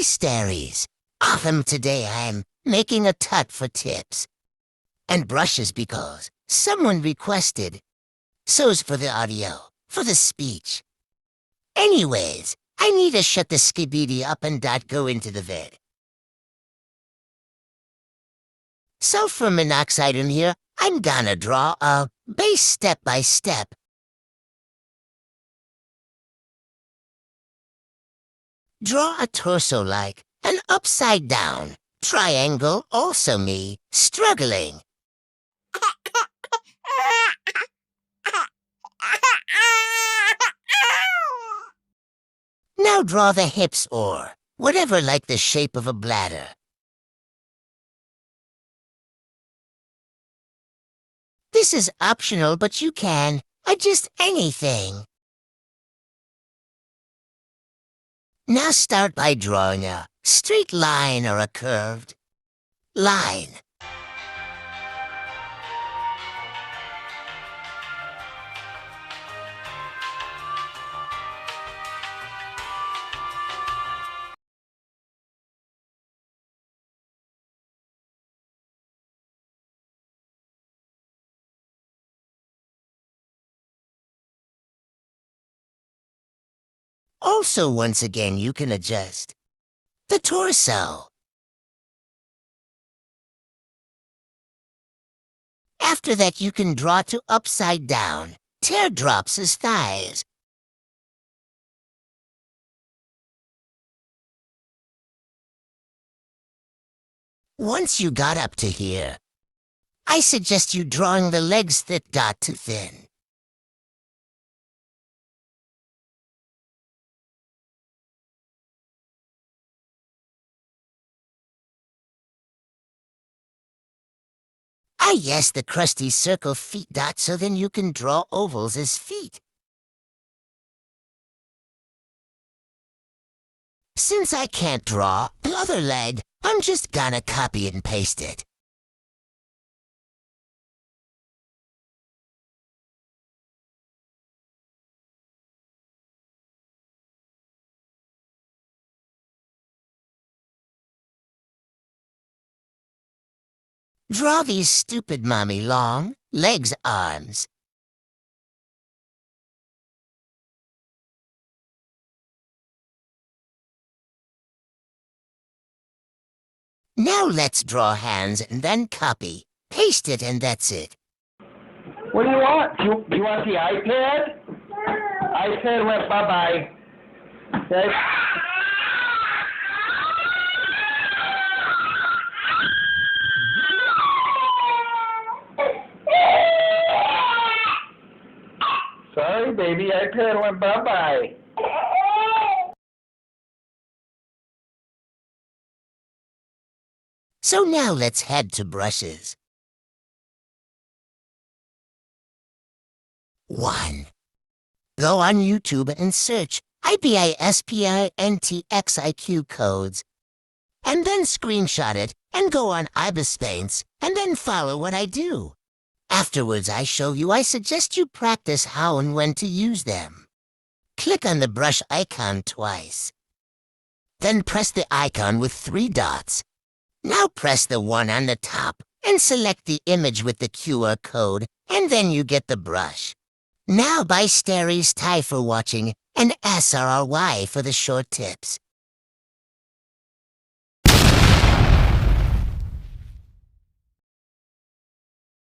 Hi, Starries. Autumn today I'm making a tut for tips. And brushes because someone requested. So's for the audio, for the speech. Anyways, I need to shut the skibidi up and go into the vid. So for monoxide in here, I'm gonna draw a base step by step. Draw a torso like an upside down triangle, also me, struggling. Now draw the hips or whatever like the shape of a bladder. This is optional, but you can adjust anything. Now start by drawing a straight line or a curved line. Also, once again, you can adjust the torso. After that, you can draw to upside down teardrops as thighs. Once you got up to here, I suggest you drawing the legs thick to thin. Yes, the crusty circle feet so then you can draw ovals as feet. Since I can't draw the other leg, I'm just gonna copy and paste it. Draw these stupid mommy long legs, arms. Now let's draw hands and then copy, paste it, and that's it. What do you want? Do you want the iPad? iPad went bye-bye. Okay. Sorry, baby, iPad went bye-bye. So now let's head to brushes. 1. Go on YouTube and search IBISPINTXIQ codes. And then screenshot it and go on IBIS Paints and then follow what I do. Afterwards I show you. I suggest you practice how and when to use them. Click on the brush icon twice. Then press the icon with 3 dots. Now press the one on the top and select the image with the QR code, and then you get the brush. Now buy Starries Thai for watching and SRRY for the short tips.